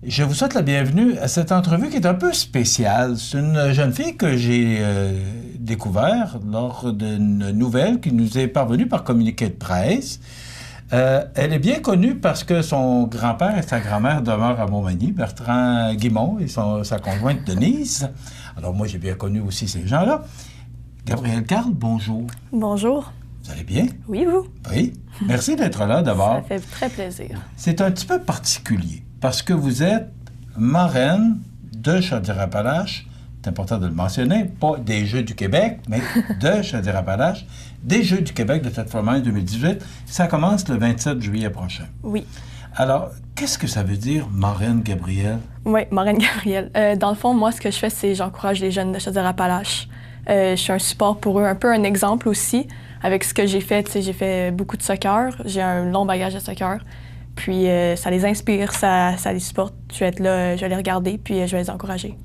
Je vous souhaite la bienvenue à cette entrevue qui est un peu spéciale. C'est une jeune fille que j'ai découverte lors d'une nouvelle qui nous est parvenue par communiqué de presse. Elle est bien connue parce que son grand-père et sa grand-mère demeurent à Montmagny, Bertrand Guimond et sa conjointe Denise. Alors moi, j'ai bien connu aussi ces gens-là. Gabrielle Carl, bonjour. Bonjour. Vous allez bien? Oui, vous? Oui. Merci d'être là d'abord. Ça fait très plaisir. C'est un petit peu particulier parce que vous êtes marraine de Chaudière-Appalaches. C'est important de le mentionner, pas des Jeux du Québec, mais de Chaudière-Appalaches, des Jeux du Québec de Tête-Fromagne 2018. Ça commence le 27 juillet prochain. Oui. Alors, qu'est-ce que ça veut dire, marraine Gabrielle? Oui, marraine Gabrielle. Dans le fond, moi, ce que je fais, c'est j'encourage les jeunes de Chaudière-Appalaches. Je suis un support pour eux, un peu un exemple aussi. Avec ce que j'ai fait, j'ai fait beaucoup de soccer. J'ai un long bagage de soccer. Puis ça les inspire, ça les supporte. Je vais être là, je vais les regarder, puis je vais les encourager.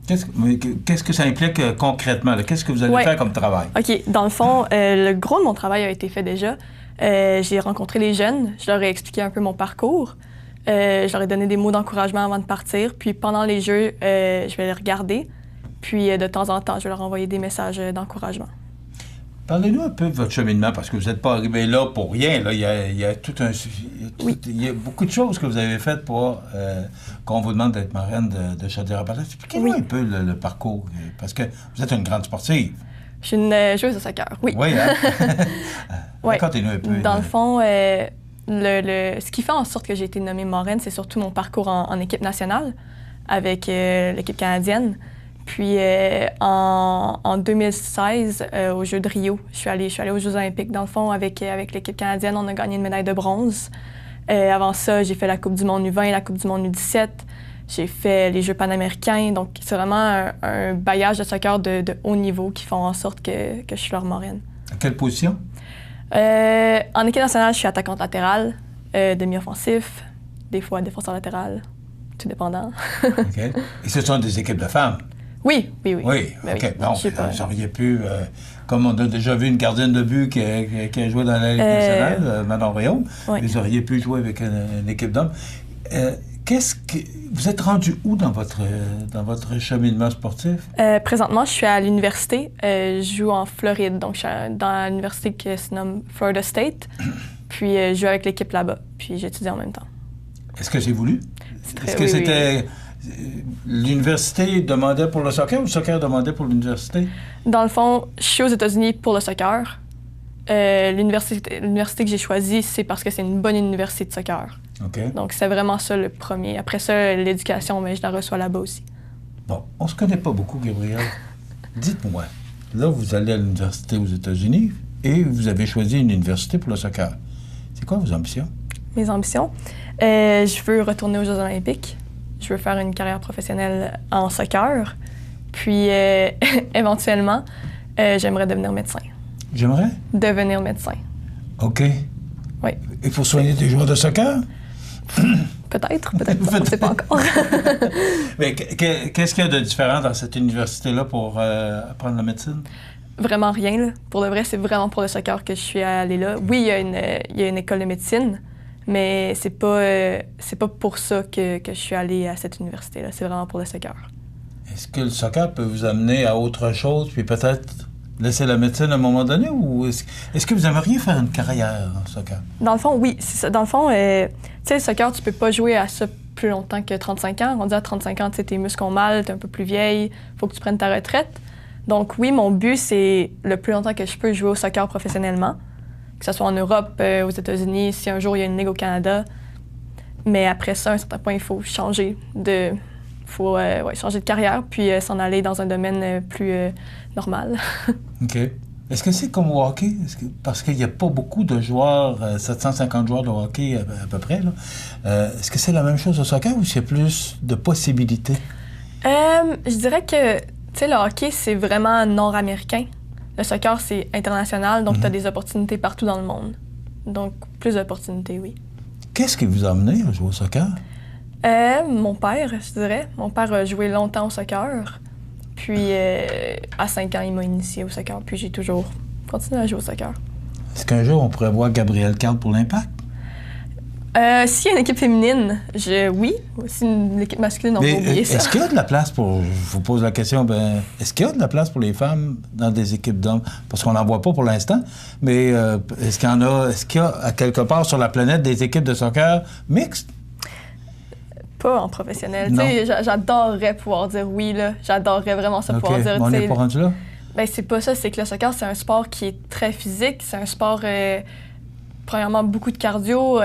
Qu'est-ce que ça implique concrètement? Qu'est-ce que vous allez faire comme travail? OK. Dans le fond, le gros de mon travail a été fait déjà. J'ai rencontré les jeunes. Je leur ai expliqué un peu mon parcours. Je leur ai donné des mots d'encouragement avant de partir. Puis pendant les jeux, je vais les regarder. Puis de temps en temps, je vais leur envoyer des messages d'encouragement. Parlez-nous un peu de votre cheminement, parce que vous n'êtes pas arrivé là pour rien. Là. Il y a tout un... Il y a beaucoup de choses que vous avez faites pour qu'on vous demande d'être marraine de Chaudière-Appalaches. Expliquez-nous un peu le parcours, parce que vous êtes une grande sportive. Je suis une joueuse de soccer, oui. Oui, hein? Racontez-nous un peu. Dans le fond, ce qui fait en sorte que j'ai été nommée marraine, c'est surtout mon parcours en équipe nationale avec l'équipe canadienne. Puis en 2016, aux Jeux de Rio, je suis allée aux Jeux olympiques. Dans le fond, avec l'équipe canadienne, on a gagné une médaille de bronze. Avant ça, j'ai fait la Coupe du monde U20, la Coupe du monde U17. J'ai fait les Jeux panaméricains. Donc, c'est vraiment un bagage de soccer de haut niveau qui font en sorte que je suis leur marraine. À quelle position? En équipe nationale, je suis attaquante latérale, demi-offensif, des fois défenseur latéral, tout dépendant. OK. Et ce sont des équipes de femmes? Oui. Oui, OK. Bon, vous auriez pu, comme on a déjà vu une gardienne de but qui a joué dans la Ligue nationale, Manon Réaume, vous auriez pu jouer avec une équipe d'hommes. Vous êtes rendu où dans votre cheminement sportif? Présentement, je suis à l'université. Je joue en Floride, donc je suis dans l'université qui se nomme Florida State. Puis je joue avec l'équipe là-bas, puis j'étudie en même temps. Est-ce que c'est voulu? Est-ce que c'était... L'université demandait pour le soccer ou le soccer demandait pour l'université? Dans le fond, je suis aux États-Unis pour le soccer. L'université que j'ai choisie, c'est parce que c'est une bonne université de soccer. OK. Donc, c'est vraiment ça le premier. Après ça, l'éducation, mais je la reçois là-bas aussi. Bon, on se connaît pas beaucoup, Gabrielle. Dites-moi, là, vous allez à l'université aux États-Unis et vous avez choisi une université pour le soccer. C'est quoi vos ambitions? Mes ambitions? Je veux retourner aux Jeux olympiques. Je veux faire une carrière professionnelle en soccer. Puis, éventuellement, j'aimerais devenir médecin. J'aimerais? Devenir médecin. OK. Oui. Il faut soigner des joueurs de soccer? Peut-être on ne sait pas encore. Mais qu'est-ce qu'il y a de différent dans cette université-là pour apprendre la médecine? Vraiment rien, là. Pour de vrai, c'est vraiment pour le soccer que je suis allée là. Oui, il y a une école de médecine, mais c'est pas pour ça que je suis allée à cette université-là. C'est vraiment pour le soccer. Est-ce que le soccer peut vous amener à autre chose, puis peut-être laisser la médecine à un moment donné, ou est-ce que vous aimeriez faire une carrière en soccer? Dans le fond, oui. C'est ça. Dans le fond, tu sais, le soccer, tu peux pas jouer à ça plus longtemps que 35 ans. On dit à 35 ans, tu sais, tes muscles ont mal, t'es un peu plus vieille, faut que tu prennes ta retraite. Donc oui, mon but, c'est le plus longtemps que je peux jouer au soccer professionnellement, que ce soit en Europe, aux États-Unis, si un jour il y a une ligue au Canada. Mais après ça, à un certain point, il faut changer de carrière, puis s'en aller dans un domaine plus normal. OK. Est-ce que c'est comme au hockey? Parce qu'il n'y a pas beaucoup de joueurs, 750 joueurs de hockey à peu près, là. Est-ce que c'est la même chose au soccer ou c'est plus de possibilités? Je dirais que, tu sais, le hockey, c'est vraiment nord-américain. Le soccer, c'est international, donc tu as des opportunités partout dans le monde. Donc, plus d'opportunités, oui. Qu'est-ce qui vous a amené à jouer au soccer? Mon père, je dirais. Mon père a joué longtemps au soccer. Puis, à 5 ans, il m'a initié au soccer. Puis, j'ai toujours continué à jouer au soccer. Est-ce qu'un jour, on pourrait voir Gabrielle Carl pour l'Impact? S'il y a une équipe féminine, oui. Si une équipe masculine, on va oublier ça. Est-ce qu'il y a de la place pour... Je vous pose la question, est-ce qu'il y a de la place pour les femmes dans des équipes d'hommes? Parce qu'on n'en voit pas pour l'instant, mais est-ce qu'il y a à quelque part sur la planète des équipes de soccer mixtes? Pas en professionnel. J'adorerais pouvoir dire oui, là. J'adorerais vraiment ça pouvoir dire... On n'est pas rendu là? Ben, c'est pas ça. C'est que le soccer, c'est un sport qui est très physique. C'est un sport, premièrement, beaucoup de cardio.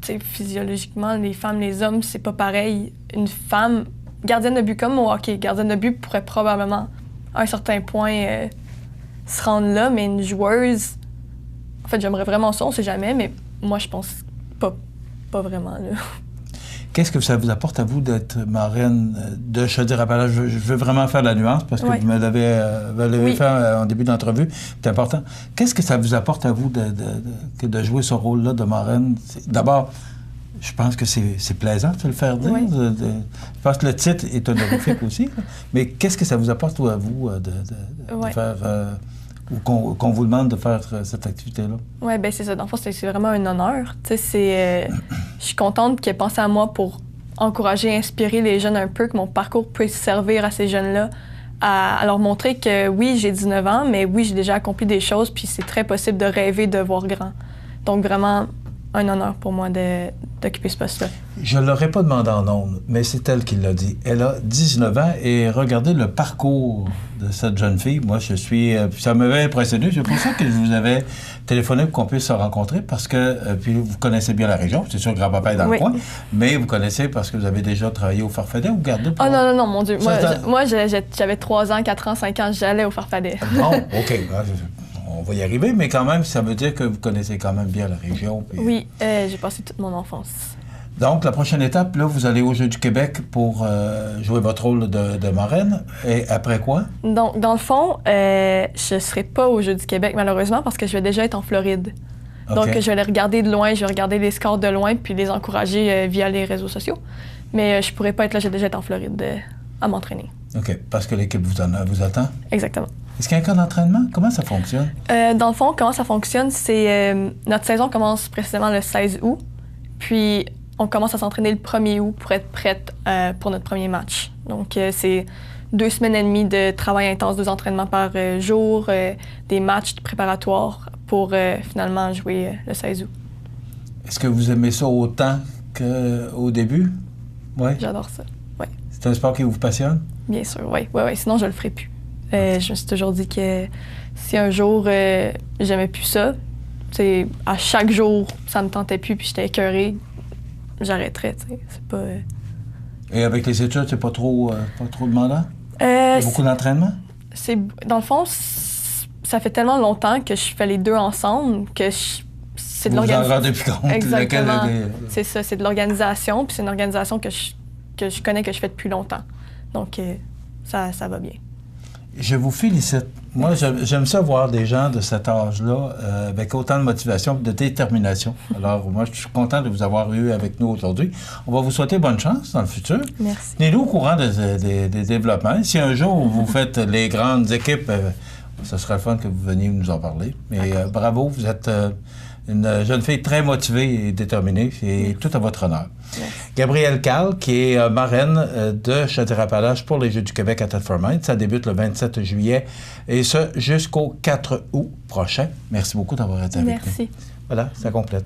Physiologiquement, les femmes, les hommes, c'est pas pareil. Une femme, gardienne de but comme au hockey, gardienne de but pourrait probablement, à un certain point, se rendre là, mais une joueuse... En fait, j'aimerais vraiment ça, on sait jamais, mais moi, je pense pas vraiment, là. Qu'est-ce que ça vous apporte à vous d'être marraine de Chaudière-Appalaches? Je veux vraiment faire la nuance parce que vous me l'avez fait en début d'entrevue. C'est important. Qu'est-ce que ça vous apporte à vous de jouer ce rôle-là de marraine? D'abord, je pense que c'est plaisant de le faire dire. Oui. Je pense que le titre est honorifique aussi. Mais qu'est-ce que ça vous apporte à vous de faire... ou qu'on vous demande de faire cette activité-là? Oui, bien c'est ça. Dans le fond, c'est vraiment un honneur. Je suis contente qu'elle pense à moi pour encourager, inspirer les jeunes un peu, que mon parcours puisse servir à ces jeunes-là, à leur montrer que oui, j'ai 19 ans, mais oui, j'ai déjà accompli des choses, puis c'est très possible de rêver de voir grand. Donc vraiment, un honneur pour moi d'occuper ce poste-là. Je ne l'aurais pas demandé en ondes, mais c'est elle qui l'a dit. Elle a 19 ans et regardez le parcours de cette jeune fille. Moi, ça m'avait impressionné. C'est pour ça que je vous avais téléphoné pour qu'on puisse se rencontrer parce que, puis vous connaissez bien la région. C'est sûr que grand-papa est dans le coin, mais vous connaissez parce que vous avez déjà travaillé au Farfadet ou gardé pour... Ah non, mon Dieu. Moi, j'avais 3 ans, 4 ans, 5 ans, j'allais au Farfadet. Bon, OK. On va y arriver, mais quand même, ça veut dire que vous connaissez quand même bien la région. Puis... Oui, j'ai passé toute mon enfance. Donc, la prochaine étape, là, vous allez aux Jeux du Québec pour jouer votre rôle de marraine. Et après quoi? Donc, dans le fond, je ne serai pas aux Jeux du Québec, malheureusement, parce que je vais déjà être en Floride. Okay. Donc, je vais les regarder de loin, je vais regarder les scores de loin, puis les encourager via les réseaux sociaux. Mais je ne pourrai pas être là, je vais déjà être en Floride à m'entraîner. OK, parce que l'équipe vous attend? Exactement. Est-ce qu'il y a un cas d'entraînement? Comment ça fonctionne? Dans le fond, comment ça fonctionne, c'est... notre saison commence précisément le 16 août, puis on commence à s'entraîner le 1er août pour être prête pour notre premier match. Donc, c'est 2 semaines et demie de travail intense, 2 entraînements par jour, des matchs préparatoires pour finalement jouer le 16 août. Est-ce que vous aimez ça autant qu'au début? Oui? J'adore ça, oui. C'est un sport qui vous passionne? Bien sûr, oui. Sinon, je le ferais plus. Je me suis toujours dit que si un jour j'aimais plus ça, à chaque jour ça me tentait plus puis j'étais écœurée, j'arrêterais. C'est pas. Et avec les études, c'est pas trop demandant? Il y a beaucoup d'entraînement? Dans le fond, ça fait tellement longtemps que je fais les deux ensemble que c'est de l'organisation. Vous en rendez plus compte? Exactement. C'est ça, c'est de l'organisation, puis c'est une organisation que je connais, que je fais depuis longtemps. Donc, ça va bien. Je vous félicite. Moi, j'aime ça voir des gens de cet âge-là avec autant de motivation et de détermination. Alors, moi, je suis content de vous avoir eu avec nous aujourd'hui. On va vous souhaiter bonne chance dans le futur. Merci. Tenez-nous au courant des développements. Si un jour vous faites les grandes équipes, ce sera le fun que vous veniez nous en parler. Mais bravo, vous êtes une jeune fille très motivée et déterminée. C'est tout à votre honneur. Merci. Gabrielle Carl, qui est marraine de Chaudière-Appalaches pour les Jeux du Québec à Tête for Mind. Ça débute le 27 juillet et ce jusqu'au 4 août prochain. Merci beaucoup d'avoir été avec nous. Merci. Voilà, ça complète.